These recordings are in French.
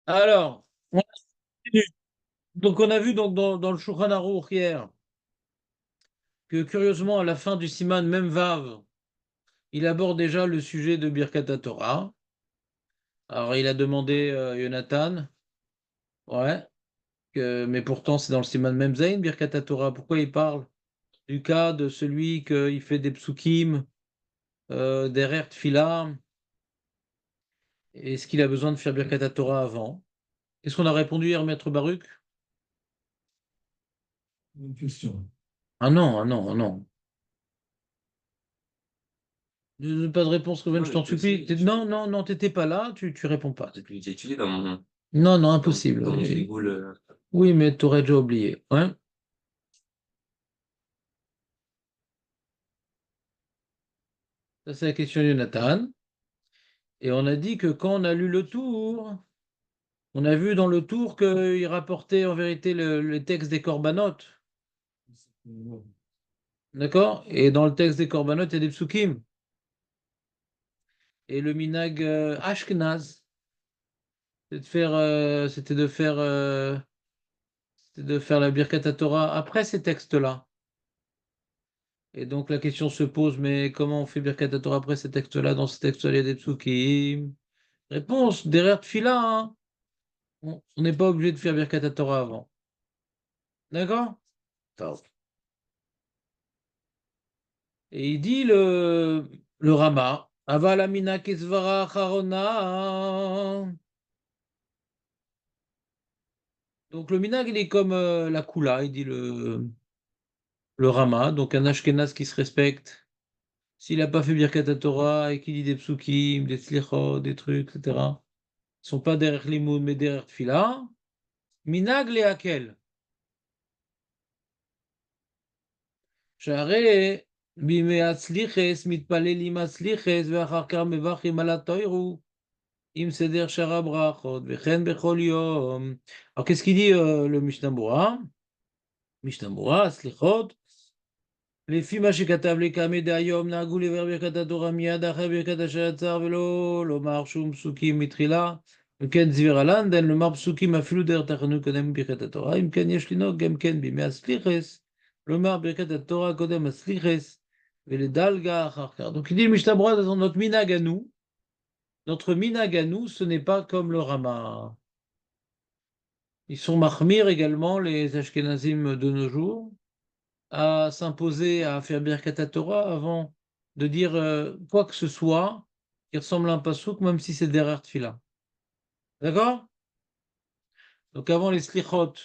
Alors, on continue. Donc on a vu donc dans le Shulchan Aruch hier que curieusement à la fin du Siman même Vav, il aborde déjà le sujet de Birkat Torah. Alors il a demandé Jonathan, ouais, mais pourtant c'est dans le Siman même Zain Birkat Torah. Pourquoi il parle du cas de celui qui fait des psukim, derrière Tfila? Est-ce qu'il a besoin de faire Birkat Torah avant? Qu'est-ce qu'on a répondu hier, Maître Baruch? Une question. Ah non, ah non, ah non. Pas de réponse, Ruben, Non, je mais t'en supplie. Non, non, non, t'étais pas là, tu réponds pas. j'ai étudié dans mon, Non, non, dans, impossible. dans mon Google. Oui, mais t'aurais déjà oublié. Ouais. Ça, c'est la question de Jonathan. Et on a dit que quand on a lu le tour, on a vu dans le tour qu'il rapportait en vérité le texte des corbanotes. D'accord? Et dans le texte des corbanotes, il y a des psukim. Et le minag Ashkenaz, c'était de faire la Birkat Torah après ces textes-là. Et donc la question se pose, mais comment on fait Birkat Torah après ces textes-là? Dans ces textes-là, il y a des psukim. Réponse, derrière Tfila, hein. On n'est pas obligé de faire Birkat Torah avant. D'accord? Attends. Et il dit le Rama, Avalamina Kisvara Charona. Donc le minag, il est comme la Kula, il dit le Rama, donc un Ashkenaz qui se respecte. S'il n'a pas fait Birkat Torah et qu'il dit des psukim, des slichot, des trucs, etc., ils ne sont pas derrière Limoud, mais derrière Tfila. Minag le Hakel. שהרי בימי הצליחס מתפללים הצליחס ואחר כך מברכים על התוירו עם סדר שאר הברכות וכן בכל יום. Alors qu'est-ce qu'il dit le Mishnah Berurah? Mishnah Berurah, סליחות, לפי מה שכתב לקמא דהיום נהגו לבאר ברכת התורה מיד אחרי ברכת השעצר ולא לומר שום פסוקים מתחילה. אם כן דביר עלן דן לומר פסוקים אפילו דרך תחנו קודם ברכת התורה. אם כן יש לנהוג גם כן בימי הסליחס לומר ברכת התורה קודם הסליחס ולדלגה אחר כך. Donc il dit le Mishnah Berurah, dans notre minag à nous, ce n'est pas comme le Rama. Ils sont mahmir également, les Ashkenazim de nos jours, à s'imposer à faire Birkat Torah avant de dire quoi que ce soit qui ressemble à un pasouk, même si c'est derrière Tfila. D'accord? Donc avant les slichot, vous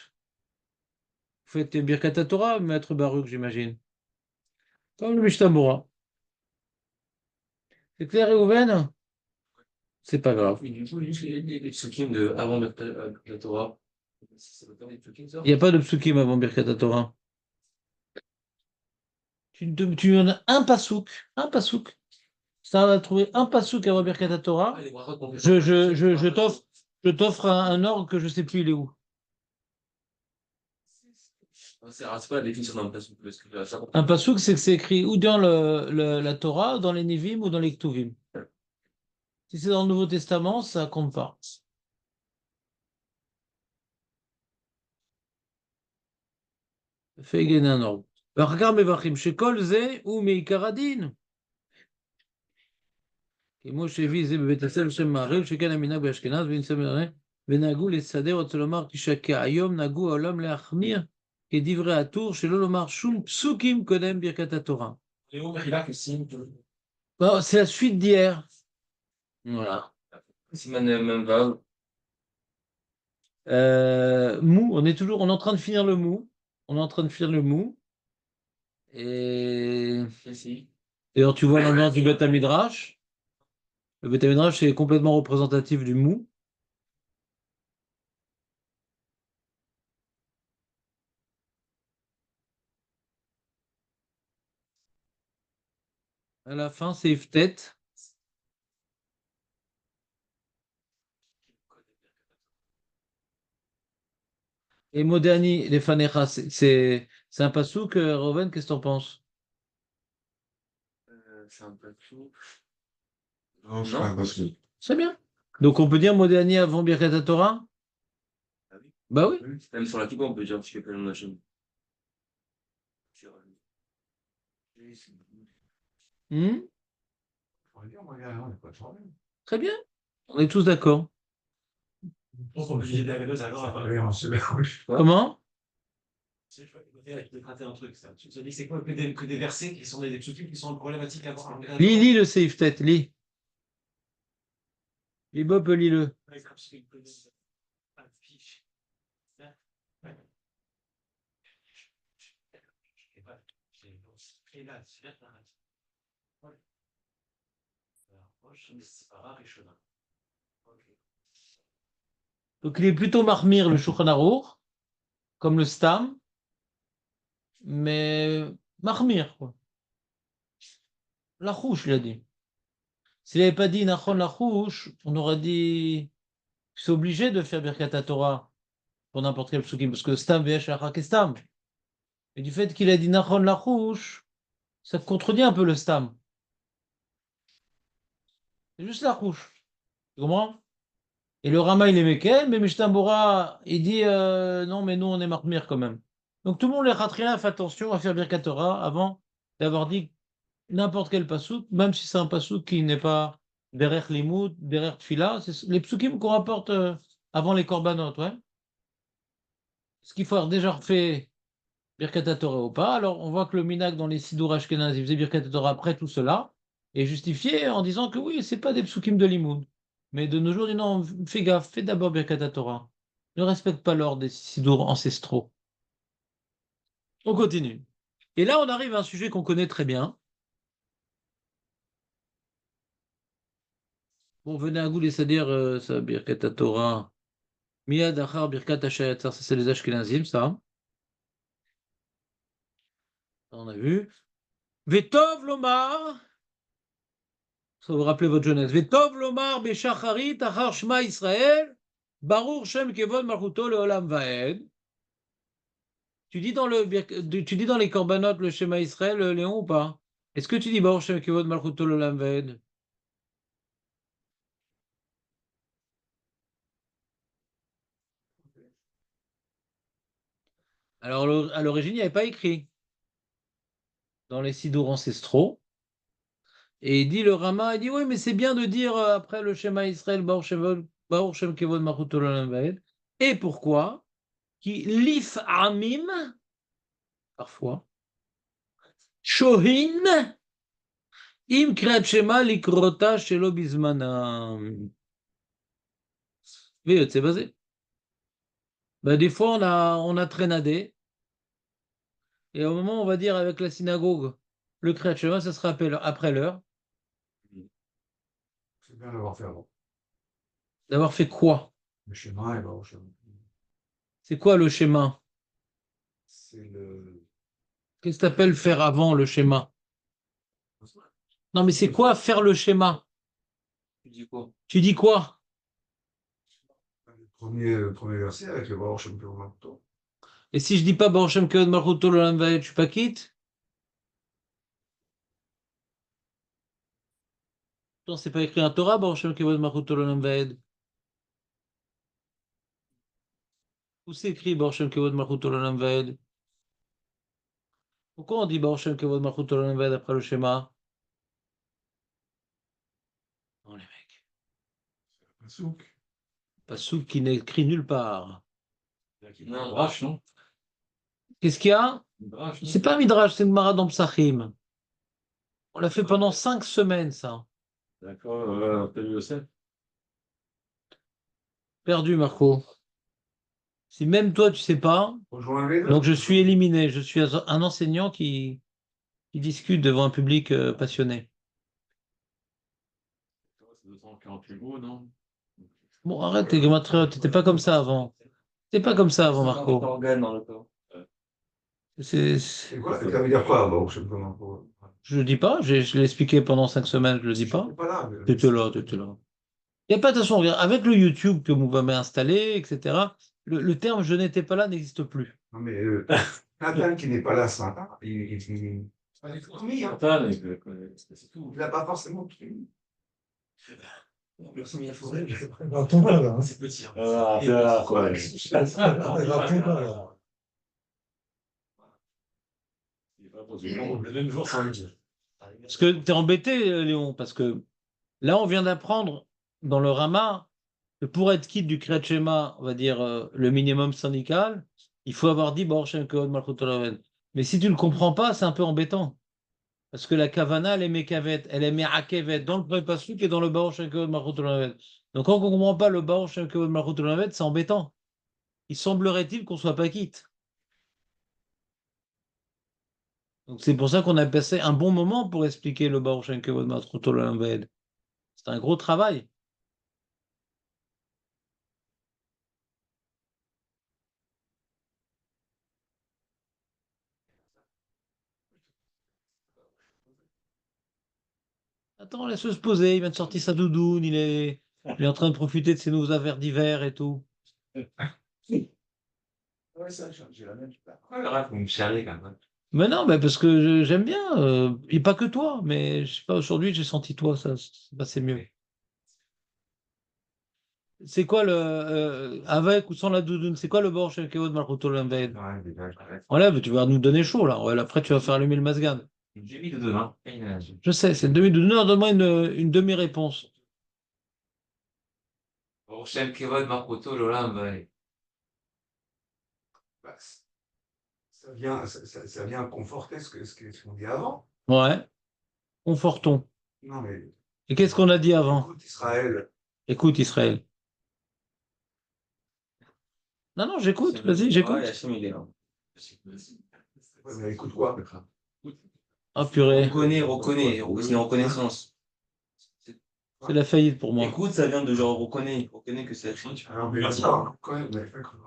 faites Birkat Torah, Maître Baruch, j'imagine. Comme le Mishnah Berurah. C'est clair, Réhouven? C'est pas grave. Mais du coup, juste les psukim de avant la Torah. Ça veut pas des psukim, ça? Il n'y a pas de psukim avant Birkat Torah. Tu en as un pasouk, un pasouk. Ça va trouver un pasouk avant Birkat Torah. Ah, les brachot qu'on fait Je t'offre un ordre que je ne sais plus il est où. C'est pas la définition d'un pasuk, parce que ça Un pasouk, c'est que c'est écrit ou dans la Torah, dans les Nivim ou dans les Ktuvim. Si c'est dans le Nouveau Testament, ça compte pas. Fais gagner un ordre. ואחר מברכים שכל זה הוא מעיקר הדין. כמו שהביא זה בבית הספר שם מעריב, שכן המנהג באשכנז ונהגו לסדר, רוצה לומר שכהיום נהגו העולם להחמיר כדברי הטור, שלא לומר שום פסוקים קודם ברכת התורה. Bon, c'est la suite d'hier. Voilà. Siman même Vav. Mou, on est en train de finir le mou. On est en train de finir le mou. Et Ici. d'ailleurs, tu vois l'ambiance du Beth Midrash. Le Beth Midrash est complètement représentatif du mou. À la fin, c'est Iftet. Et Modani, les Fanecha, c'est un pasouk, Roven, qu'est-ce que t'en penses? C'est un peu flou. Non, je sais pas parce que. C'est bien. Donc on peut dire Modani avant Birkat Torah? Bah oui. Même sur la Kippah, on peut dire parce qu'il y a plein de Hachem. Hmm. Très bien. On est tous d'accord. Comment? C'est quoi que des versets qui sont des psukim qui sont problématiques à voir. Lis le Seif tête, lis. Lis Bob, lis-le. Donc il est plutôt marmire le Shulchan Aruch, comme le Stam, mais marmire, quoi. La rouche, il a dit. S'il n'avait pas dit Nachon la rouche, on aurait dit que c'est obligé de faire Birkat Torah pour n'importe quel psukim, parce que Stam v'yesh achar Stam. Et du fait qu'il a dit Nachon la rouche, ça contredit un peu le Stam. C'est juste la rouche. Tu comprends? Et le Rama, il est Mekel, mais Mishnah Bora, il dit non, mais nous, on est marmire quand même. Donc tout le monde, les Khatrina, fait attention à faire Birkat Torah avant d'avoir dit n'importe quel pasouk, même si c'est un pasouk qui n'est pas derrière Limoud, derrière Tfila, c'est les psukim qu'on rapporte avant les korbanot, ouais. Est-ce qu'il faut avoir déjà refait Birkat Torah ou pas? Alors on voit que le Minak dans les Sidour Ashkenaz, il faisait Birkat Torah après tout cela, et justifié en disant que oui, c'est pas des psukim de Limoud. Mais de nos jours, il dit non, fais gaffe, fais d'abord Birkat Torah. Ne respecte pas l'ordre des Sidour ancestraux. On continue. Et là, on arrive à un sujet qu'on connaît très bien. Bon, venez à goût les c'est-à-dire ça, Birkat Torah. Miyad achar birkat hashayatzar, ça c'est les Ashkenazim, ça. On a vu. Vetov lomar, ça vous rappelez votre jeunesse. Vetov lomar beshacharit achar shma Israël, baruch shem kevod malchuto leolam vaed. Tu dis tu dis dans les korbanot le Shema Israël, Léon, ou pas? Est-ce que tu dis baruch shem kevod malchuto leolam vaed? Alors à l'origine, il n'y avait pas écrit dans les sidours ancestraux. Et il dit le Rama, il dit oui, mais c'est bien de dire après le Shema Israël, Baruch Shem Kevod Malchut Olam Vaed. Et pourquoi? Qui lif amim, parfois, shohin, im kriat Shema likrota shelo bizmanam. Mais c'est basé. Ben, des fois, on a traînadé, et au moment où on va dire avec la synagogue, le kriat Shema, ça sera après l'heure. C'est bien d'avoir fait avant. D'avoir fait quoi? Le schéma et le schéma. C'est quoi le schéma? C'est le. Qu'est-ce que tu appelles faire avant le schéma? Non, mais c'est quoi faire le schéma? Tu dis quoi? Tu dis quoi? Le premier verset avec le Baruch Shem Kevod Malchuto. Et si je dis pas Baruch Shem Kevod Malchuto Olam Vaed, je suis pas quitte? Non, c'est pas écrit en Torah, Baruch Shem Kevod Malchuto Olam Vaed. Où c'est écrit Baruch Shem Kevod Malchuto Olam Vaed? Pourquoi on dit Baruch Shem Kevod Malchuto Olam Vaed après le schéma? Non, les mecs. Un souk. Passouk qui n'est écrit nulle part. Non, Brache, non? Qu'est-ce qu'il y a? Brache, non? C'est pas un Midrash, c'est une Gemara dans Psachim. On l'a fait pendant 5 semaines, ça. D'accord, appelle Yosef. Perdu, Marco. Si même toi, tu sais pas, donc je suis éliminé. Je suis un enseignant qui discute devant un public passionné. C'est 248 mots, non? Bon, arrête, t'étais pas comme ça avant. T'étais pas comme ça avant, Marco. Organe dans le corps. C'est quoi? Ça veut dire quoi, Baruch Shem Kevod Malchuto? Je le dis pas, je l'ai expliqué pendant 5 semaines, je le dis Je pas. suis pas là. T'étais là, t'étais là. Il n'y a pas de toute façon, regarde, avec le YouTube que vous m'avez installé, etc., le terme je n'étais pas là n'existe plus. Non, mais Nathan qui n'est pas là ce matin, il. C'est pas du tout remis, hein. Attends, c'est tout. Il n'a pas forcément tout. Personne n'y a forêt. Dans ton bas, là. Hein. C'est petit. Hein. Ah, Et c'est là, quoi, ouais. qu'est-ce que je fais? Dans ton bas, là. Le même jour, sans le dire. Parce que tu es embêté, Léon, parce que là, on vient d'apprendre dans le Rama que pour être quitte du Kriyat Shema, on va dire le minimum syndical, il faut avoir dit Baruch Shem Kavod Malchut Olam. Mais si tu ne le comprends pas, c'est un peu embêtant. Parce que la Kavana, elle est Mekavet, elle est Me'akevet dans le premier pasuk et dans le Baruch Shem Kavod Malchut Olam. Donc quand on ne comprend pas le Baruch Shem Kavod Malchut Olam, c'est embêtant. Il semblerait-il qu'on ne soit pas quitte. Donc c'est pour ça qu'on a passé un bon moment pour expliquer le Baruch Shem Kavod Malchut Olam. C'est un gros travail. Attends, laisse-le se poser, il vient de sortir sa doudoune, il est en train de profiter de ses nouveaux affaires d'hiver et tout. Ouais, ça, j'ai la même. Ouais, le rap, vous me charriez quand même. Mais non, mais parce que j'aime bien, et pas que toi, mais je sais pas, aujourd'hui j'ai senti toi, ça, c'est mieux. C'est quoi avec ou sans la doudoune, c'est quoi le bord chez le Kevod Malchut Olam Vaed? Ouais, déjà, ouais. Voilà, mais tu vas nous donner chaud là, ouais, après tu vas faire allumer le masgan. J'ai mis de demain. Je sais, c'est une demi-doudoune, non, donne-moi une demi-réponse. Rochelle Kevod Makoto Lolam Valley. Bah, ça vient conforter ce qu'on dit avant. Ouais, confortons. Non, mais Et qu'est-ce qu'on a dit avant? écoute, Israël, Écoute Israël. Non, non, j'écoute, vas-y, j'écoute. Ouais, Hachem, il est là. ouais, mais écoute quoi? Ah purée, Reconnais, c'est une reconnaissance. c'est la faillite pour moi. Écoute, ça vient de genre reconnais que c'est Hachem. Alors, mais ça,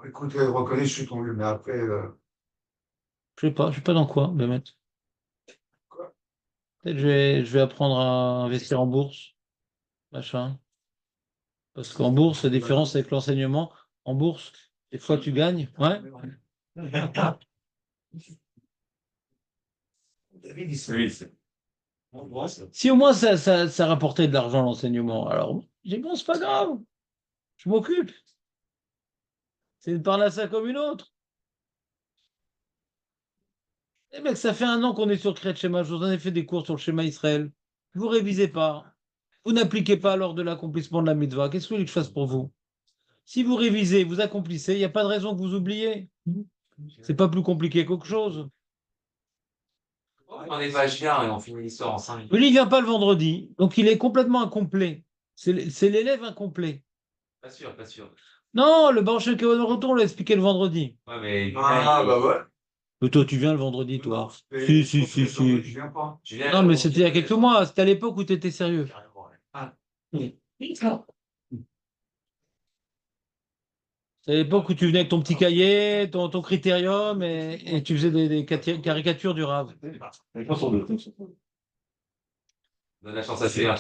écoute, reconnais, je suis tombé, mais après, Je sais pas dans quoi, Bémet. Quoi? Peut-être je vais apprendre à investir en bourse, machin. Parce qu'en bourse, la différence avec l'enseignement, en bourse, des fois tu gagnes. Ouais. David, il se Oui, c'est. Si au moins ça rapportait de l'argent l'enseignement, alors j'ai bon, c'est pas grave. Je m'occupe. C'est une parnassa comme une autre. Eh mec, ça fait 1 an qu'on est sur Kriyat Shema. Je vous en ai fait des cours sur le schéma Israël. Vous révisez pas. Vous n'appliquez pas lors de l'accomplissement de la mitzvah. Qu'est-ce que vous voulez que je fasse pour vous? Si vous révisez, vous accomplissez, il n'y a pas de raison que vous oubliez. C'est pas plus compliqué qu'autre chose. On est vache bien et on finit l'histoire en 5 minutes. Lui, il vient pas le vendredi, donc il est complètement incomplet. C'est l'élève incomplet. Pas sûr, pas sûr. Non, le Baruch Shem Kevod Malchut on l'a expliqué le vendredi. Ouais, mais. Ah, bah ouais. Mais toi, tu viens le vendredi, toi. Et Si. je viens pas. Je viens Non, mais c'était il y a quelques mois. C'était à l'époque où tu étais sérieux. Ah. C'est à l'époque où tu venais avec ton petit cahier, ton critérium, et tu faisais des caricatures du Rav. Donne la chance à Féa.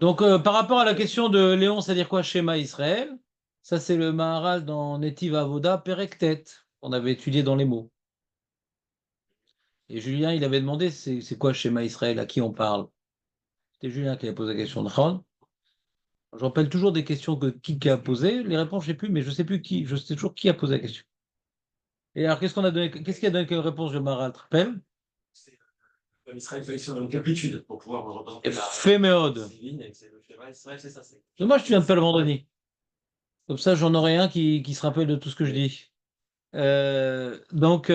Donc, par rapport à la question de Léon, c'est-à-dire quoi, schéma Israël? Ça, c'est le Maharal dans Netiv Avoda, Perektet, qu'on avait étudié dans les mots. Et Julien, il avait demandé, c'est quoi schéma Israël, à qui on parle? C'était Julien qui avait posé la question de Ron. Je rappelle toujours des questions que qui a posées. Les réponses, je ne sais plus, mais je ne sais plus qui. Je sais toujours qui a posé la question. Et alors, qu'est-ce qu'il a donné comme réponse de Maharal? Tu te rappelles? Israël collectionne une amplitude pour pouvoir représenter la Féméode. divine et c'est le schéma Israël, c'est ça. C'est Dommage, tu viens de pas le vendredi. Comme ça, j'en aurai un qui se rappelle de tout ce que je dis. Donc,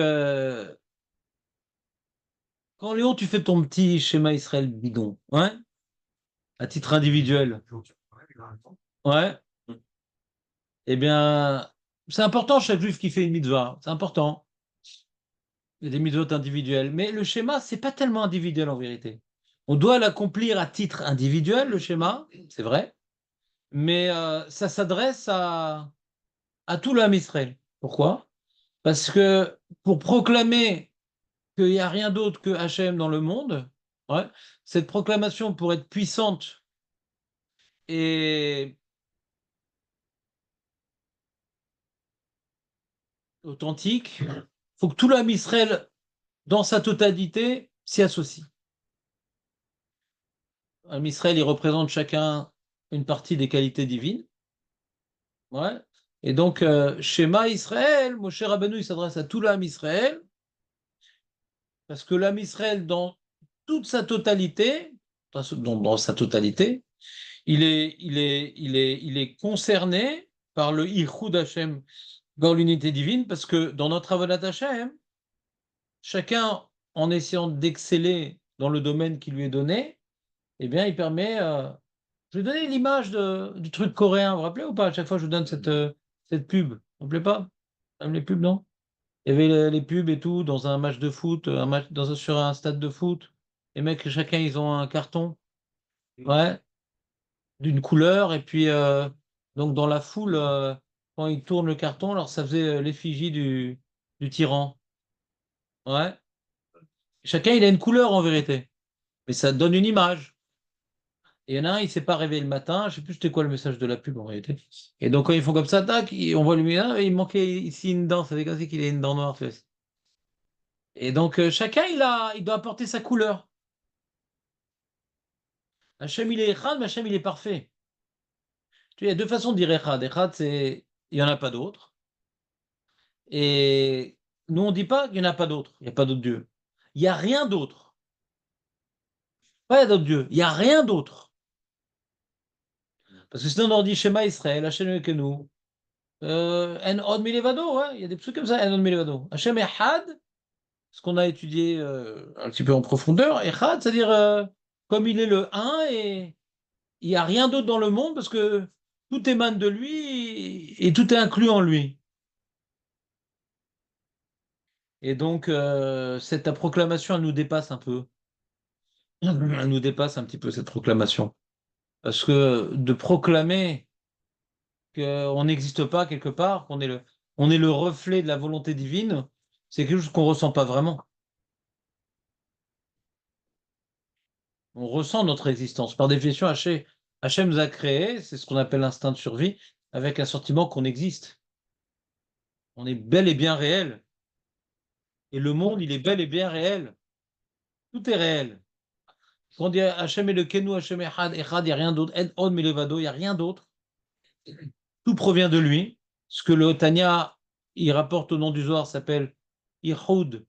quand Léon, tu fais ton petit schéma Israël bidon, ouais, à titre individuel, ouais, eh bien, c'est important chaque juif qui fait une mitzvah, c'est important. Il y a des mitzvot individuelles, mais le schéma, c'est pas tellement individuel en vérité. On doit l'accomplir à titre individuel, le schéma, c'est vrai, mais ça s'adresse à tout l'âme Israël. Pourquoi? Parce que pour proclamer qu'il n'y a rien d'autre que Hachem dans le monde, ouais, cette proclamation, pour être puissante et authentique, il faut que tout l'âme Israël, dans sa totalité, s'y associe. Israël, il représente chacun une partie des qualités divines. Ouais. Et donc, Shema Israël, Moshe Rabbeinu, il s'adresse à tout l'âme Israël, parce que l'âme Israël, dans toute sa totalité, dans sa totalité, il est concerné par le Ichud Hashem dans l'unité divine, parce que dans notre Avodat Hashem, chacun, en essayant d'exceller dans le domaine qui lui est donné, eh bien, il permet. Je vais donner l'image du truc coréen, vous vous rappelez ou pas? À chaque fois, je vous donne cette pub. Vous vous rappelez pas? Même les pubs, non? Il y avait les pubs et tout dans un match de foot, sur un stade de foot. Les mecs, chacun, ils ont un carton, ouais, d'une couleur. Et puis, donc, dans la foule, quand ils tournent le carton, alors ça faisait l'effigie du tyran. Ouais. Chacun, il a une couleur en vérité. Mais ça donne une image. Et il y en a un, il s'est pas réveillé le matin, je sais plus c'était quoi le message de la pub en réalité. Et donc quand ils font comme ça, tac, on voit lui, ah, il manquait ici une dent, ça fait comme si qu'il a une dent noire. Tu vois. Et donc chacun, il doit apporter sa couleur. Hachem, il est Echad, mais Hachem, il est parfait. Tu vois, il y a deux façons de dire Echad. Echad, c'est, il n'y en a pas d'autre. Et nous, on dit pas qu'il n'y en a pas d'autre. Il n'y a pas d'autre Dieu. Il n'y a rien d'autre. Pas d'autre Dieu. Il n'y a rien d'autre. Parce que sinon, on leur dit Shema Israël, Hachem nous. En od milevado, ouais, il y a des trucs comme ça, en od milevado. Hachem Echad, ce qu'on a étudié un petit peu en profondeur, Echad, c'est-à-dire comme il est le un et il n'y a rien d'autre dans le monde parce que tout émane de lui et tout est inclus en lui. Et donc, cette proclamation, elle nous dépasse un peu. Elle nous dépasse un petit peu, cette proclamation. Parce que de proclamer qu'on n'existe pas quelque part, on est le reflet de la volonté divine, c'est quelque chose qu'on ne ressent pas vraiment. On ressent notre existence. Par définition, Hachem nous a créés, c'est ce qu'on appelle l'instinct de survie, avec un sentiment qu'on existe. On est bel et bien réel. Et le monde, il est bel et bien réel. Tout est réel. Quand on dit Hachem est le Kenu, Hachem Echad, Echad, il n'y a rien d'autre. En Od Milevado, il n'y a rien d'autre. Tout provient de lui. Ce que le Tanya, il rapporte au nom du Zohar, s'appelle Ichud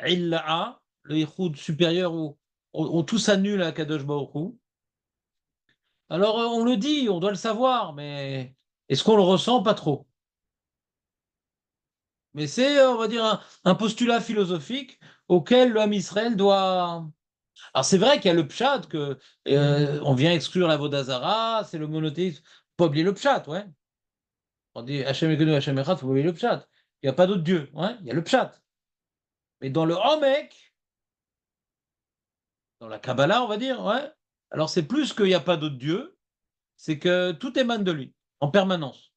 Illa'a, le Ichud supérieur où tout s'annule à Kadosh Baruch Hu. Alors, on le dit, on doit le savoir, mais est-ce qu'on le ressent? Pas trop. Mais c'est, on va dire, un postulat philosophique auquel l'homme Israël doit. Alors, c'est vrai qu'il y a le pshat, que on vient exclure la Vodazara, c'est le monothéisme. Faut pas oublier le pshat, ouais. On dit Hachem Ekenu, Hachem Echad, faut pas oublier le pshat. Il n'y a pas d'autre Dieu, ouais. Il y a le pshat. Mais dans le Homek, dans la Kabbalah, on va dire, ouais. Alors, c'est plus qu'il n'y a pas d'autre Dieu, c'est que tout émane de lui, en permanence.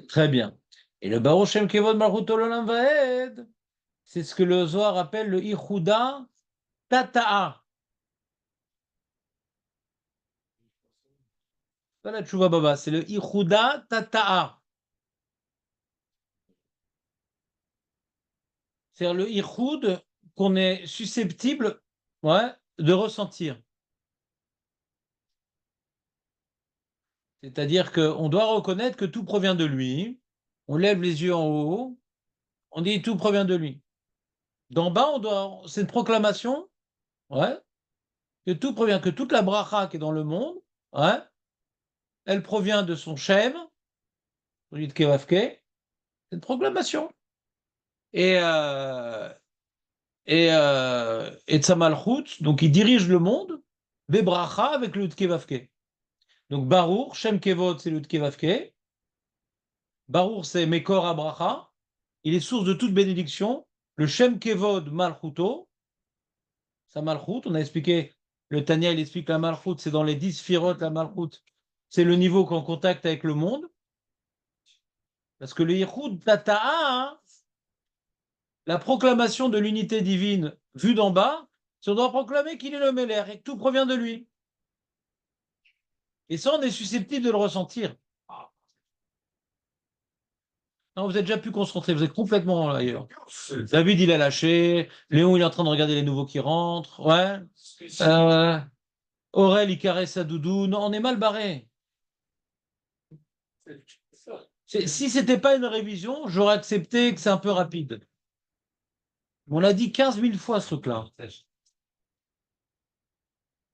Très bien. Et le Baruch Shem Kevod Malchut Olam Vaed, c'est ce que le Zohar appelle le Ichuda Tata'a. Pas la Tchouva Baba, c'est le Ichuda Tata'a. C'est-à-dire le Ichud qu'on est susceptible, ouais, de ressentir. C'est-à-dire qu'on doit reconnaître que tout provient de lui. On lève les yeux en haut, on dit tout provient de lui. D'en bas, c'est une proclamation, ouais, que tout provient, que toute la bracha qui est dans le monde, ouais, elle provient de son Shem, de Kevavke, c'est une proclamation. Et, et de sa malchut, donc il dirige le monde, Bebracha avec le Kevavke. Donc Baruch, Shem Kevod, c'est le Kevavke. Baruch, c'est Mekor Abracha. Il est source de toute bénédiction. Le Shem Kevod Malchuto, sa Malchut, on a expliqué, le Tanya, il explique la Malchut, c'est dans les 10 Firot, la Malchut, c'est le niveau qu'en contact avec le monde. Parce que le Yichud Tata'a, hein, la proclamation de l'unité divine vue d'en bas, c'est on doit proclamer qu'il est le Meller et que tout provient de lui. Et ça, on est susceptible de le ressentir. Non, vous êtes déjà plus concentré, vous êtes complètement ailleurs. David, il a lâché. Léon, il est en train de regarder les nouveaux qui rentrent. Ouais. Aurel, il caresse sa doudou. Non, on est mal barré. Si c'était pas une révision, j'aurais accepté que c'est un peu rapide. On l'a dit 15 000 fois, ce truc-là. Tu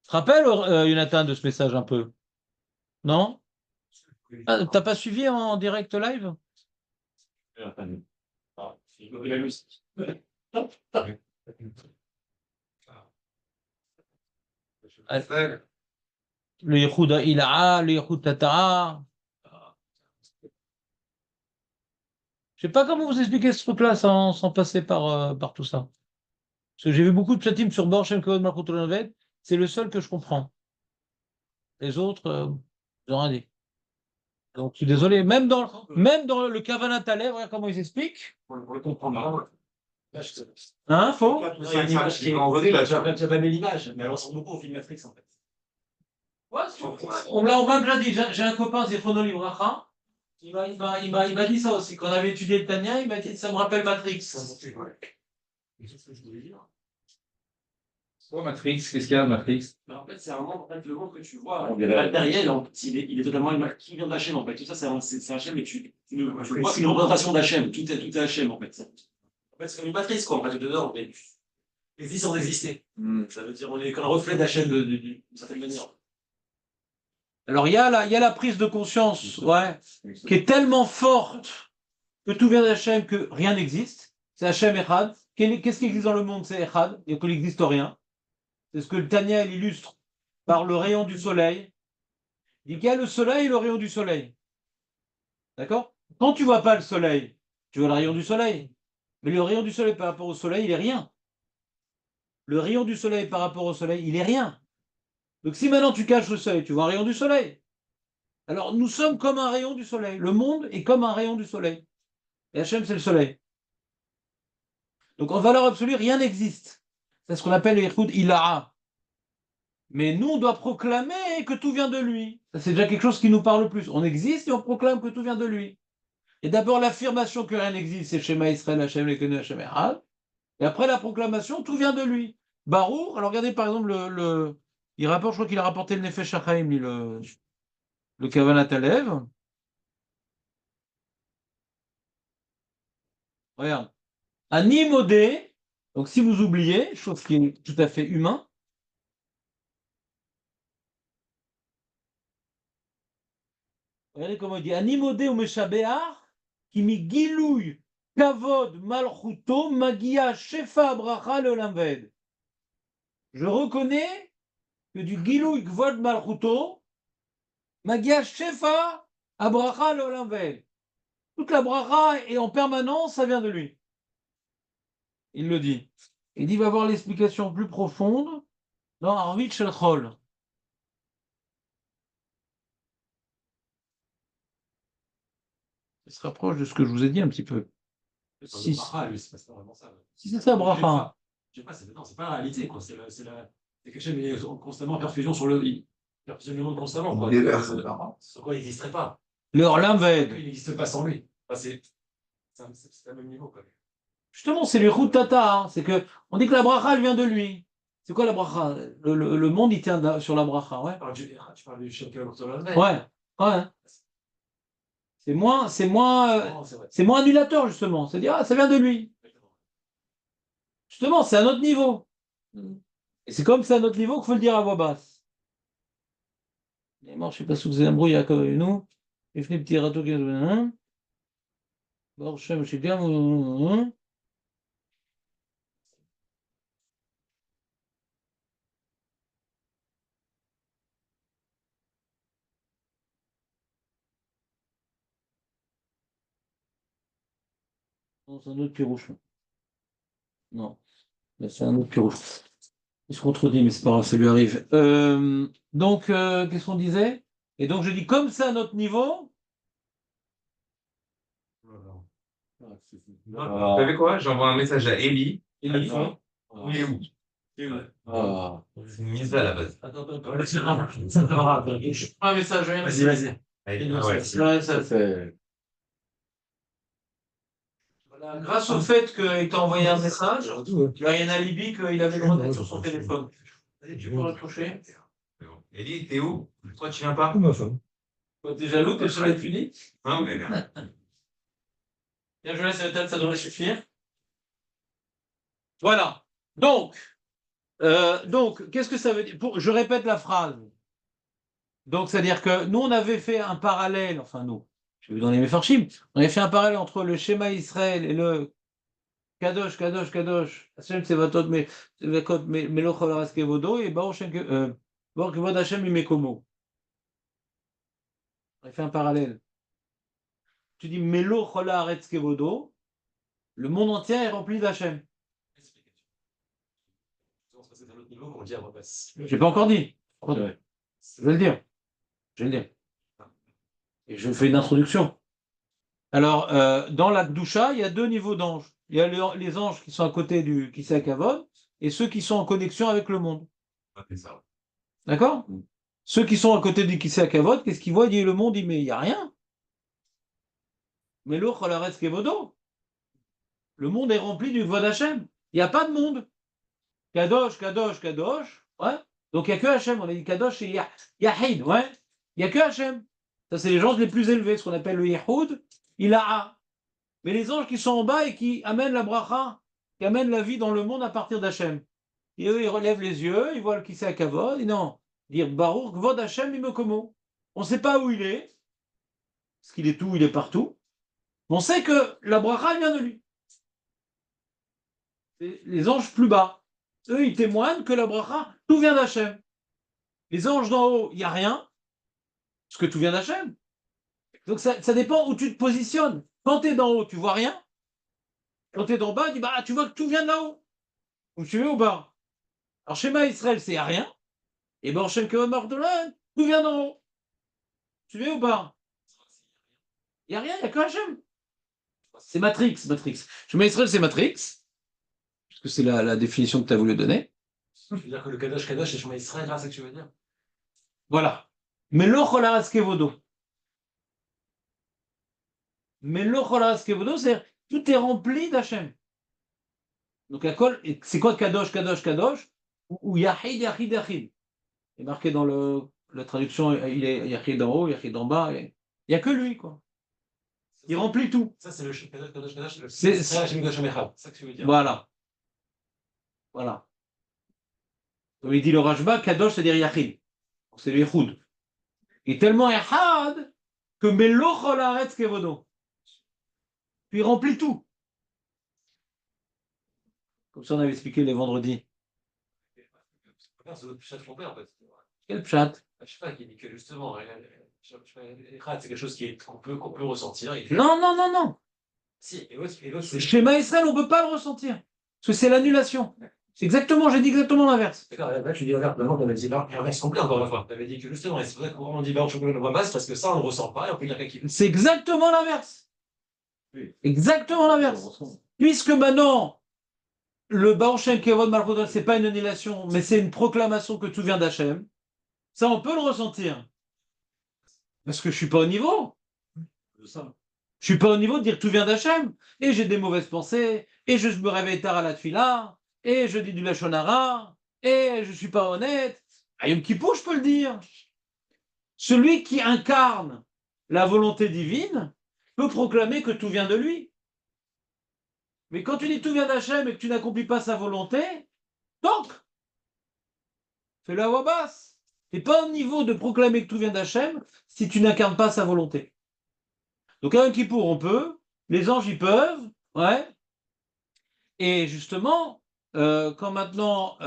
te rappelles, Jonathan, de ce message un peu? Non? Ah, t'as pas suivi en direct live? Le Yehoud Ila'a, le Yehoud Tata'a. Je sais pas comment vous expliquer ce truc-là sans passer par tout ça. Parce que j'ai vu beaucoup de psatim sur Bor Shem Kavod Malchut Olam. C'est le seul que je comprends. Les autres, ils ont rien dit. Donc, je suis désolé. Même dans le Kavanat Alev, regarde comment ils expliquent. On le comprend pas. Hein, faux? Il y a une image qui est envolée là. Tu as pas mis l'image, mais elle ressemble beaucoup au film Matrix en fait. Ouais, on m'a déjà dit. J'ai un copain, Zichrono Livracha. Il m'a dit ça aussi. Quand on avait étudié le Tania, il m'a dit ça me rappelle Matrix. C'est ce que je voulais dire. Quoi, Matrix? Qu'est-ce qu'il y a, Matrix? En fait, c'est un monde, en fait, le monde que tu vois, matériel, il est totalement qui vient d'Hachem, en fait. Tout ça, c'est Hachem, et tu vois qu'une représentation d'Hachem. Tout est Hachem, en fait. En fait, c'est comme une matrice, quoi, en fait, dedans, mais existe sans exister. Ça veut dire, on est comme un reflet d'Hachem d'une certaine manière. Alors, il y a la prise de conscience, ouais, qui est tellement forte que tout vient d'Hachem, que rien n'existe. C'est Hachem Echad. Qu'est-ce qui existe dans le monde? C'est Echad. Il n'existe rien. C'est ce que le Tania illustre par le rayon du soleil. Il dit qu'il y a le soleil et le rayon du soleil. D'accord? Quand tu vois pas le soleil, tu vois le rayon du soleil. Mais le rayon du soleil par rapport au soleil, il est rien. Le rayon du soleil par rapport au soleil, il est rien. Donc si maintenant tu caches le soleil, tu vois un rayon du soleil. Alors nous sommes comme un rayon du soleil. Le monde est comme un rayon du soleil. Et Hachem, c'est le soleil. Donc en valeur absolue, rien n'existe. C'est ce qu'on appelle le Yichud Ila'a. Mais nous, on doit proclamer que tout vient de lui. Ça, c'est déjà quelque chose qui nous parle plus. On existe et on proclame que tout vient de lui. Et d'abord, l'affirmation que rien n'existe, c'est Shema Israël, Hachem, Lekenu, Hachem, Echad. Et après la proclamation, tout vient de lui. Baruch, alors regardez par exemple, il rapporte, je crois qu'il a rapporté le Nefesh HaChaim, le Kavanat Alev. Regarde. Ani modé, donc si vous oubliez, chose qui est tout à fait humain, regardez comment il dit Ani modé ou Meshabeach, qui mi gilouy kavod malchuto magia shefa bracha leolam vaed. Je reconnais que du gilouy kavod malchuto magia shefa abracha leolam vaed. Toute la bracha est en permanence, ça vient de lui. Il le dit. Il dit, il va voir l'explication plus profonde dans Arvit Shelchol. Ça se rapproche de ce que je vous ai dit un petit peu. Si c'est ça, bracha. Je sais pas, c'est pas la réalité, quoi. C'est quelque chose qui est constamment en perfusion sur le. Perfusion du monde constamment, quoi. Sur quoi il n'existerait pas. Le Olam Vaed. Il n'existe pas sans lui. Enfin, c'est à même niveau, quoi. Justement, c'est le Chut Tata. Hein. C'est que on dit que la bracha, elle vient de lui. C'est quoi la bracha? Le monde, il tient sur la bracha, ouais. Tu parles du Shem Kavod Olam. Ouais, ouais. C'est moins annulateur, justement. C'est-à-dire, ah, ça vient de lui. Justement, c'est à notre niveau. Et c'est comme c'est à notre niveau qu'il faut le dire à voix basse. Il est mort, je ne sais pas si vous avez embrouillé avec nous. Il fait petit râteau qui est. Bon, je sais bien. Non, c'est un autre pirouche. Non, mais c'est un autre pirouche. Il se contredit, mais c'est pas grave, ça lui arrive. Donc, qu'est-ce qu'on disait? Et donc, je dis, comme c'est à notre niveau. Vous savez quoi? J'envoie un message à Ellie. Il est où? Il est où? Ah. C'est une mise à la base. Attends, Je prends un message. vas-y. Ah ouais. Ouais, ça fait. Voilà, grâce au fait qu'il t'a envoyé un message, il a un alibi qu'il avait le droit d'être sur son téléphone. Allez, tu peux raccrocher. C'est bon. Elie, t'es où? Toi, tu viens pas? Ma femme. Toi, t'es jaloux, t'es sur la puni. Non, mais Bien, je laisse la tête, ça devrait suffire. Voilà. Donc, qu'est-ce que ça veut dire? Je répète la phrase. Donc, c'est-à-dire que nous, on avait fait un parallèle, enfin nous, je vais vous donner mes farshim, on avait fait un parallèle entre le schéma Israël et le Kadosh, Kadosh, Kadosh, Hashem Tsevatot, Meloch Holaras Kevodo, et Baruch Kevod Hashem Imekomo. On avait fait un parallèle. Tu dis Meloch Holaras Kevodo, le monde entier est rempli d'Hachem. C'est un autre niveau, on dit avant passe. Je n'ai pas encore dit. Je vais le dire. Je vais le dire. Et je fais une introduction. Alors, dans la Gdusha, il y a deux niveaux d'anges. Il y a les anges qui sont à côté du Kisei Kavod et ceux qui sont en connexion avec le monde. c'est ça. D'accord? Ceux qui sont à côté du Kisei Kavod, qu'est-ce qu'ils voient? Ils disent le monde, mais il n'y a rien. Mais l'autre, la reste Kevodo. Le monde est rempli du Kvod Hashem. Il n'y a pas de monde. Kadosh, Kadosh, Kadosh. Ouais. Donc il n'y a que Hashem. On a dit Kadosh et Yahid. Ouais. Il n'y a que Hashem. Ça, c'est les gens les plus élevés, ce qu'on appelle le Yehoud. Il a. Mais les anges qui sont en bas et qui amènent la bracha, qui amènent la vie dans le monde à partir d'Hachem. Et eux, ils relèvent les yeux, ils voient le Kisei Kavod, et non, dire Baruch Kvod Hashem Imekomo. On ne sait pas où il est, parce qu'il est tout, il est partout. Mais on sait que la bracha vient de lui. Et les anges plus bas, eux, ils témoignent que la bracha, tout vient d'Hachem. Les anges d'en haut, il n'y a rien, parce que tout vient d'Hachem. Donc ça dépend où tu te positionnes. Quand tu es d'en haut, tu vois rien. Quand tu es d'en bas, tu dis, bah, tu vois que tout vient de là-haut. Donc tu es au bas. Alors, schéma Israël, c'est à rien. Et ben, Shem Kevod Mardolan, tout vient d'en haut. Tu es au bas. Il n'y a rien, il n'y a que Hachem. C'est Matrix. Schéma Israël, c'est Matrix. Parce que c'est la définition que tu as voulu donner. Je veux dire que le Kadosh Kadosh, c'est Shema Israël, là, c'est ce que tu veux dire. Voilà. Mais l'Ocholaras Kevodo. Mais l'Ocholaras Kevodo, c'est tout est rempli d'Hachem. Donc, c'est quoi Kadosh, Kadosh, Kadosh? Ou Yahid, Yahid, Yahid. Il est marqué dans la traduction, il est Yahid en haut, Yahid en bas. Il n'y a que lui, quoi. Il remplit tout. Ça, c'est le Kadosh Kadosh Kadosh. C'est ça que tu veux dire. Voilà. Voilà. Comme il dit le Rashba, Kadosh, c'est-à-dire Yahid. C'est le Yehoud. Il est tellement Yahad que Melochol Haaretz Kevodo. Puis il remplit tout. Comme ça, on avait expliqué les vendredis. C'est l'autre pshat qu'on perd, en fait. Quel pshat? Je sais pas, qui dit que justement, c'est quelque chose qu'on peut ressentir. Non. Si, et l'autre, Le schéma Israël, on ne peut pas le ressentir. Parce que c'est l'annulation. J'ai dit exactement l'inverse. D'accord, là, tu dis l'inverse. Maintenant, tu avais dit l'inverse complet encore une fois. Tu avais dit que justement, et c'est pour ça qu'on dit Baruch Shem Kevod Basse, parce que ça, on ne ressent pas, et on peut dire qu'il C'est exactement l'inverse. Oui. Exactement l'inverse. Puisque maintenant, le Baruch Shem Kevod Malchut, ce n'est pas une annulation, mais c'est une proclamation que tout vient d'Hachem. Ça, on peut le ressentir. Parce que je ne suis pas au niveau. Je ne suis pas au niveau de dire tout vient d'Hachem. Et j'ai des mauvaises pensées, et je me réveille tard à la tefila, et je dis du lachon hara, et je ne suis pas honnête. À Yom Kippour, je peux le dire. Celui qui incarne la volonté divine peut proclamer que tout vient de lui. Mais quand tu dis tout vient d'Hachem et que tu n'accomplis pas sa volonté, donc, fais-le à voix basse. Tu n'es pas au niveau de proclamer que tout vient d'Hachem si tu n'incarnes pas sa volonté. Donc à Yom Kippour, on peut, les anges, ils peuvent, ouais. Et justement, quand maintenant,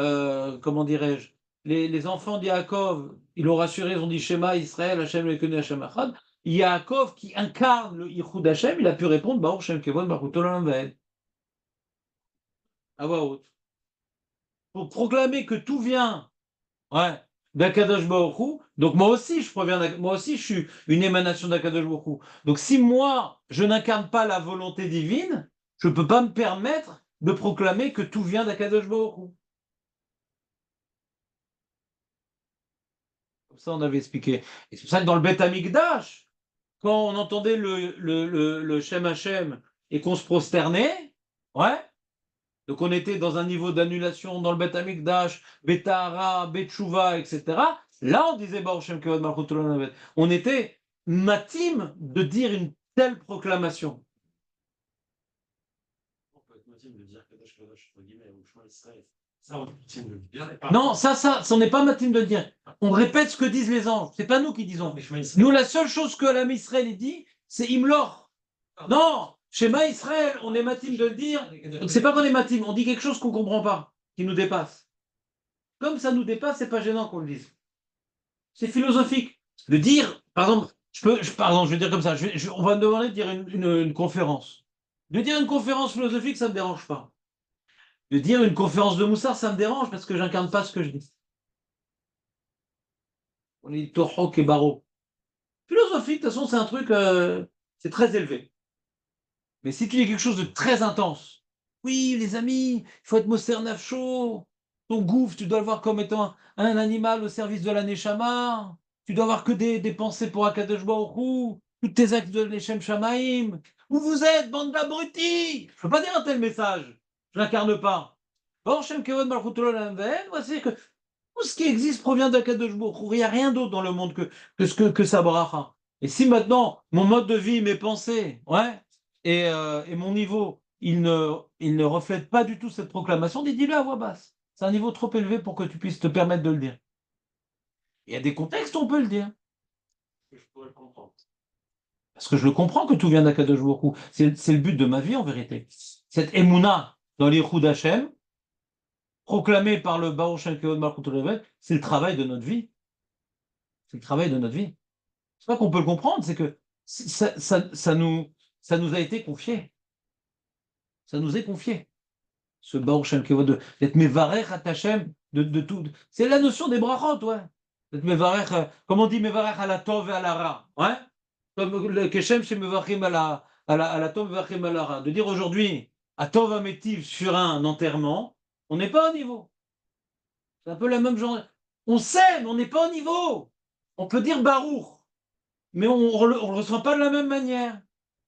comment dirais-je, les enfants d'Yaakov, ils l'ont rassuré, ils ont dit Shema Israël, Hachem Lekenu Hachem Echad. Yaakov, qui incarne le Yichud Hachem, il a pu répondre Baruch Shem Kevod Malchut Olam Vaed. À voix haute. Pour proclamer que tout vient, ouais, d'Akadosh Baruch Hu. Donc moi aussi, je suis une émanation d'Akadosh Baruch Hu. Donc si moi, je n'incarne pas la volonté divine, je ne peux pas me permettre de proclamer que tout vient d'Akadosh Baruch Hu. Comme ça, on avait expliqué. Et c'est pour ça que dans le Beth Amikdash, quand on entendait le Shem Hashem et qu'on se prosternait, ouais. Donc on était dans un niveau d'annulation dans le Beth Amikdash, Betahara, Betchouva, etc. Là, on disait Baruch Shem Kavod Malchut Olam Vaed. On était matim de dire une telle proclamation. On peut être motivé de dire Kadosh Kadosh, entre guillemets, ou Shema Israël. Ça, on est motivé de le dire. Non, ça, c'en est pas matim de le dire. On répète ce que disent les anges. C'est pas nous qui disons. Mais Shema Israël. Nous, la seule chose que l'âme Israël il dit, c'est Imlor. Non, Shema Israël, on est matim de le dire. Donc c'est pas qu'on est matim, on dit quelque chose qu'on comprend pas, qui nous dépasse. Comme ça nous dépasse, c'est pas gênant qu'on le dise. C'est philosophique. De dire, par exemple, je vais dire comme ça, on va me demander de dire une conférence. De dire une conférence philosophique, ça ne me dérange pas. De dire une conférence de Moussard, ça me dérange parce que j'incarne pas ce que je dis. On est Tohok et Baro. Philosophique, de toute façon, c'est un truc, c'est très élevé. Mais si tu dis quelque chose de très intense, oui, les amis, il faut être Moser Nafcho, ton gouffre, tu dois le voir comme étant un animal au service de la Neshama, tu dois avoir que des pensées pour Akadosh Baruch Hu, tous tes actes de Leshem Shamaim. Où vous êtes, bande d'abrutis? Je ne peux pas dire un tel message, je l'incarne pas. Or, Shem Kevod Malchut Olam Vaed, voici que tout ce qui existe provient d'Akadosh Baruch Hu. Il n'y a rien d'autre dans le monde que sa bracha. Et si maintenant, mon mode de vie, mes pensées, ouais, et mon niveau, il ne reflète pas du tout cette proclamation, dis-le à voix basse. C'est un niveau trop élevé pour que tu puisses te permettre de le dire. Il y a des contextes où on peut le dire. Je pourrais le comprendre. Parce que je le comprends que tout vient d'Akadosh Baruch Hu. C'est le but de ma vie en vérité. Cette Emouna dans l'Ichud Hashem, proclamée par le Baruch Shem Kevod Malchut Olam Vaed, c'est le travail de notre vie. C'est le travail de notre vie. C'est pas qu'on peut le comprendre, c'est que ça nous a été confié. Ça nous est confié. Ce Baruch Shem Kevod, d'être Mevarech at Hashem, de tout. C'est la notion des brachot, ouais. D'être Mevarech, comme on dit Mevarech à la Tov et à la Ra, ouais. Comme le Keshem chez Mevarchim à la Tov et à la Ra. De dire aujourd'hui, à Tov Ametiv sur un enterrement, on n'est pas au niveau. C'est un peu la même genre. On sait, mais on n'est pas au niveau. On peut dire Baruch, mais on ne le ressent pas de la même manière.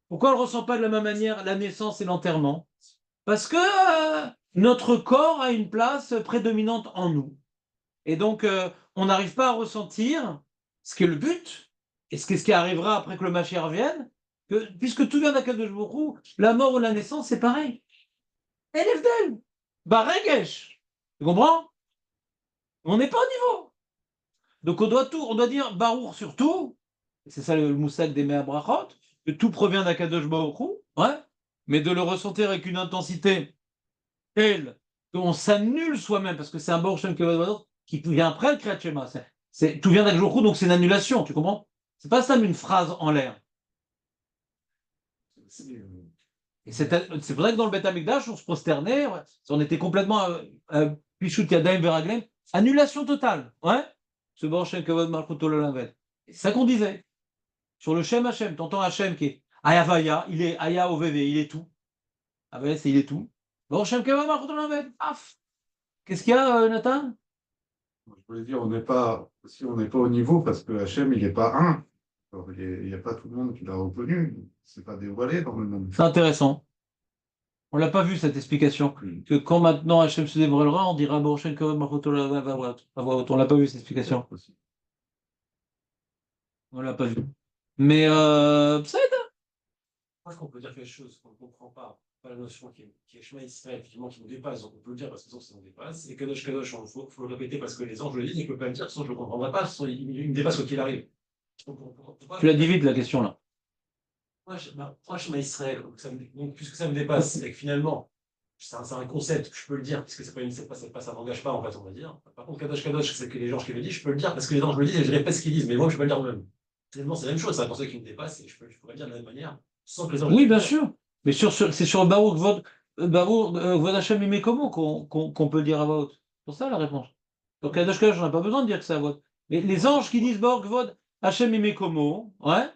Pourquoi on ne le ressent pas de la même manière, la naissance et l'enterrement? Parce que notre corps a une place prédominante en nous. Et donc, on n'arrive pas à ressentir ce qui est le but, et ce qui arrivera après que le Mashiach vienne, que, puisque tout vient d'Akadosh Baruch Hu, la mort ou la naissance, c'est pareil. Elefdel, Baregesh. Tu comprends? On n'est pas au niveau. Donc, on doit dire Baruch sur tout. C'est ça le moussak des Mea Brachot, que tout provient d'Akadosh Baruch Hu, ouais, mais de le ressentir avec une intensité telle qu'on s'annule soi-même, parce que c'est un Baruch Shem Kevod Baruch qui vient après le Kriyat Shema. Tout vient d'Akadosh Baruch Hu, donc c'est une annulation, tu comprends? C'est pas ça une phrase en l'air. Et c'est pour ça que dans le Beth Amikdash, on se prosternait, ouais, on était complètement Pichut Yadayim Veraglem, annulation totale, ouais, ce Baruch Shem Kevod Malchut Olam Vaed. C'est ça qu'on disait. Sur le Shem Hashem, t'entends Hashem qui est Ayavaya, il est Aya OVV, il est tout. Avaya, c'est il est tout. Bon, Shem Kevod Malchut Olam Vaed, paf. Qu'est-ce qu'il y a, Nathan? Je voulais dire, on n'est pas au niveau parce que Hachem, il n'est pas un. Alors, il n'y a pas tout le monde qui l'a reconnu. C'est pas dévoilé dans le monde. C'est intéressant. On l'a pas vu cette explication. Que quand maintenant Hachem se dévoilera, on dira bon, Shem Kevod Malchut Olam Vaed. On l'a pas vu cette explication. On l'a pas vu. Mais ça aide. Je pense qu'on peut dire quelque chose qu'on ne comprend pas la notion qui est Shema Israël, effectivement, qui nous dépasse, donc on peut le dire parce que ça nous dépasse. Et Kadosh Kadosh, il faut le répéter parce que les anges le disent, ils ne peuvent pas le dire, sinon je ne le comprendrai pas, sinon il me dépasse quoi qu'il arrive. Tu l'as dit vite la question là. Moi, Shema Israël, donc, puisque ça me dépasse, c'est que finalement, c'est un concept que je peux le dire, puisque ça n'engage pas, en fait, on va dire. Par contre, Kadosh Kadosh, c'est que les anges qui le disent, je peux le dire parce que les anges le disent et je répète ce qu'ils disent, mais moi, je ne peux pas le dire moi-même. Finalement, c'est la même chose, c'est un concept qui me dépasse et je pourrais le dire de la même manière. Oui, bien sûr. Mais c'est sur Baruch Vod Hashem Imekomo qu'on peut le dire à voix haute. C'est pour ça la réponse. Donc Kadosh Kadosh, on n'a pas besoin de dire que c'est à voix haute. Mais les anges qui disent Baruch Vod Hashem Imekomo, ouais,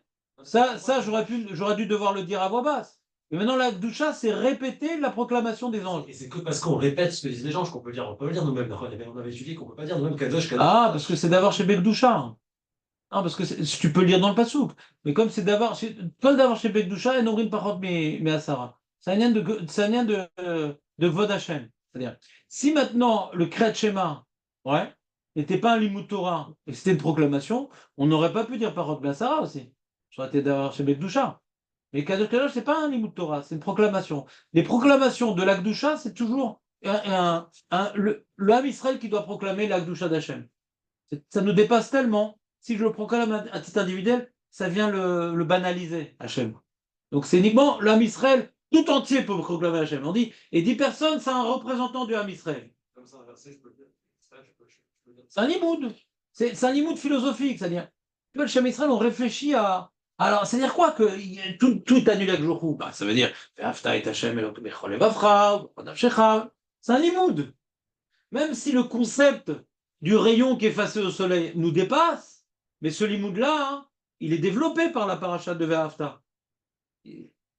ça j'aurais dû devoir le dire à voix basse. Mais maintenant la Gdusha, c'est répéter la proclamation des anges. Et c'est que parce qu'on répète ce que disent les anges qu'on peut le dire. On peut le dire nous-mêmes. On avait étudié qu'on ne peut pas dire nous-mêmes Kadosh Kadosh. Ah, parce que c'est d'avoir chez Begdusha. Non, parce que tu peux le lire dans le pasouk. Mais comme c'est d'avoir chez Bekdusha et Norim Pachot mais Asara. C'est un lien de Gvod Hashem. C'est-à-dire, si maintenant le Kriyat Shema, ouais, n'était pas un Limud Torah, et c'était une proclamation, on n'aurait pas pu dire Pachot mais Asara aussi. Ça aurait été d'avoir chez Bekdusha. Mais Kadosh Kadosh, c'est pas un Limud Torah, c'est une proclamation. Les proclamations de l'Akdusha, c'est toujours le Ham Israël qui doit proclamer l'Akdusha d'Hachem. Ça nous dépasse tellement. Si je le proclame à titre individuel, ça vient le banaliser, Hachem. Donc c'est uniquement l'Ham Israël tout entier peut proclamer Hachem. On dit, et 10 personnes, c'est un représentant du Ham Israël. Comme ça, inversé, je peux le dire. Ça, je peux dire. C'est un limoud. C'est un limoud philosophique. C'est-à-dire, tu vois, le Shem Israël, on réfléchit à. Alors, c'est-à-dire quoi que tout annule avec Jourou? Bah, ça veut dire, Ve'afta et Hachem Bechol Levavcha, Nafshecha. C'est un limoud. Même si le concept du rayon qui est facé au soleil nous dépasse, mais ce limoud-là, hein, il est développé par la paracha de Ve'afta.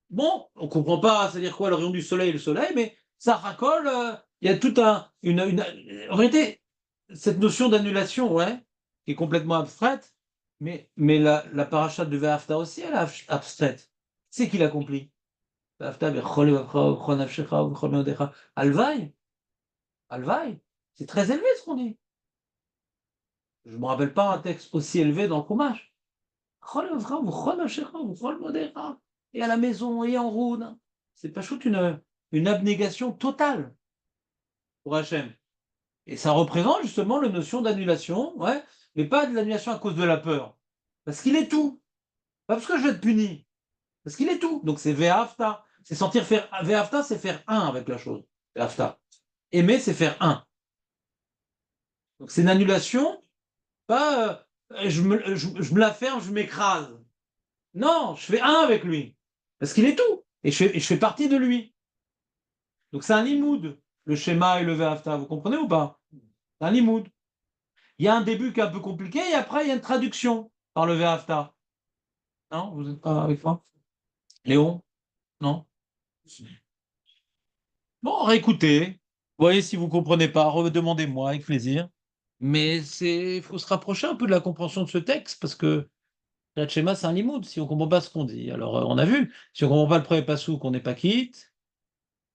Bon, on ne comprend pas, c'est-à-dire quoi, le rayon du soleil et le soleil, mais ça racole, il y a tout en réalité, cette notion d'annulation, ouais, qui est complètement abstraite, mais la paracha de Ve'afta aussi, elle est abstraite. C'est qui l'accomplit? Ve'afta bechol levavcha ubechol nafshecha ubechol meodecha. Alvaï, Alvaï, c'est très élevé ce qu'on dit. Je ne me rappelle pas un texte aussi élevé dans le Chumash. Et à la maison, et en route. C'est pas juste une abnégation totale pour Hachem. Et ça représente justement la notion d'annulation, ouais, mais pas de l'annulation à cause de la peur. Parce qu'il est tout. Pas parce que je vais être puni. Parce qu'il est tout. Donc c'est Ve'afta. C'est sentir faire. Ve'afta, c'est faire un avec la chose. Ve'afta. Aimer, c'est faire un. Donc c'est une annulation, pas je me la ferme, je m'écrase. Non, je fais un avec lui. Parce qu'il est tout. Et je fais partie de lui. Donc c'est un limoud, le schéma et le Ve'afta. Vous comprenez ou pas? C'est un limoud. Il y a un début qui est un peu compliqué et après il y a une traduction par le Ve'afta. Non, vous n'êtes pas avec moi? Léon? Non? Bon, réécoutez. Voyez si vous ne comprenez pas, redemandez-moi avec plaisir. Mais il faut se rapprocher un peu de la compréhension de ce texte parce que le schéma, c'est un limoud si on ne comprend pas ce qu'on dit. Alors, on a vu, si on ne comprend pas le premier passouk, on n'est pas quitte.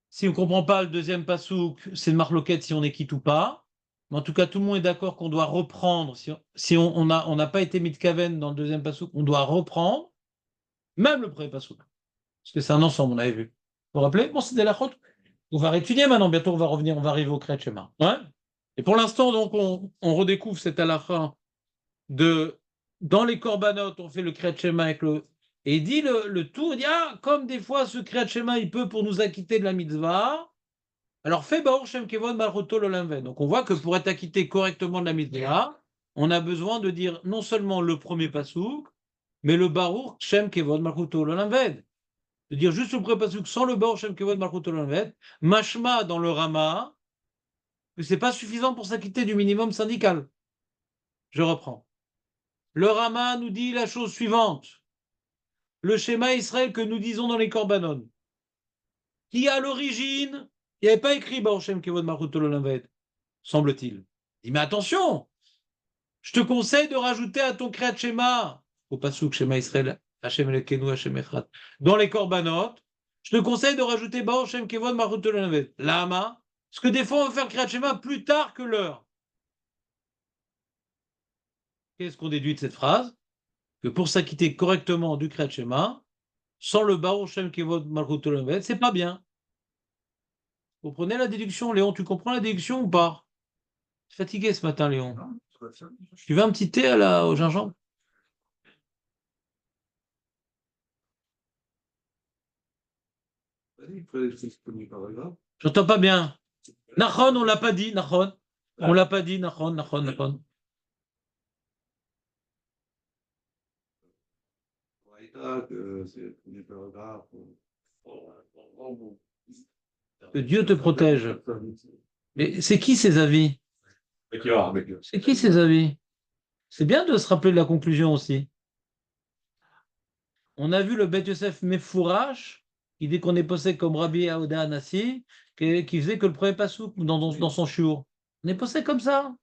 Si on ne comprend pas le deuxième passouk, c'est une marloquette si on est quitte ou pas. Mais en tout cas, tout le monde est d'accord qu'on doit reprendre. Si on n'a pas été mitkaven dans le deuxième passouk, on doit reprendre, même le premier passouk. Parce que c'est un ensemble, on avait vu. Vous vous rappelez? Bon, c'était la faute. On va réétudier maintenant. Bientôt, on va revenir, on va arriver au Kriyat Shema. Ouais. Et pour l'instant, donc, on redécouvre cette halakha de dans les corbanotes, on fait le Kriyat Shema avec le. Et il dit le tout, il dit ah, comme des fois ce Kriyat Shema, il peut pour nous acquitter de la mitzvah, alors fais Baor Shem Kevod Malchuto Lolamved. Donc on voit que pour être acquitté correctement de la mitzvah, on a besoin de dire non seulement le premier pasouk, mais le Baruch Shem Kevod Malchuto Lolamved. De dire juste le premier pasouk sans le Baruch Shem Kevod Malchuto Lolamved, mashma dans le Rama, que c'est pas suffisant pour s'acquitter du minimum syndical. Je reprends. Le Rama nous dit la chose suivante. Le schéma Israël que nous disons dans les Korbanon, qui à l'origine, il n'y avait pas écrit Baruch Kevod Malchut Olamved, semble-t-il. Il dit, mais attention, je te conseille de rajouter à ton Kriyat Shema, au pasuk Shema Israël, Hashem Elekenu, Hashem Echad, dans les Korbanot, je te conseille de rajouter Baruch Kevod Malchut Olamved. Lama, parce que des fois on va faire le Kriyat Shema plus tard que l'heure. Qu'est-ce qu'on déduit de cette phrase? Que pour s'acquitter correctement du Kriyat Shema, sans le Baruch Shem Kevod Malchut Olamved, c'est pas bien. Vous prenez la déduction, Léon, tu comprends la déduction ou pas? Je suis fatigué ce matin, Léon. Tu veux un petit thé au gingembre? J'entends pas bien. Nachon, on l'a pas dit, Nachon. On l'a pas dit, Nachon, Nachon, Nachon. Que Dieu te protège. Mais c'est qui ces avis? C'est qui ces avis? C'est bien de se rappeler de la conclusion aussi. On a vu le Bet Yosef Mefourash, qui dit qu'on est posé comme Rabbi Aouda Anassi, qui faisait que le premier pasouk dans son chiour. On est posé comme ça.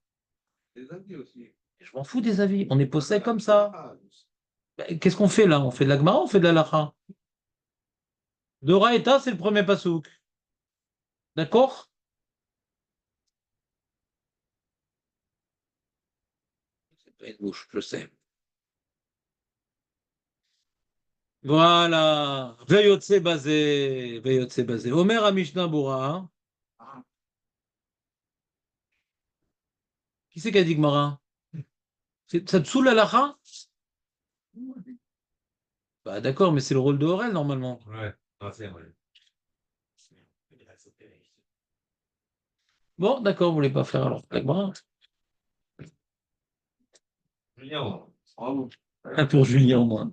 Je m'en fous des avis. On est posé comme ça. Ben, qu'est-ce qu'on fait là? On fait de la Gemara, on fait de la Lacha. Dora Eta, c'est le premier pasouk. D'accord? C'est pas une bouche, je sais. Voilà. Veyotse basé. Veyotse basé. Omer a Mishnah Bura. Qui c'est qui a dit Gemara? Ça te saoule la Lacha? Bah d'accord, mais c'est le rôle de Aurel normalement. Ouais, ah, c'est vrai. Bon, d'accord, vous voulez pas faire alors la Gemara? Julien, Bravo. Un pour Julien au moins.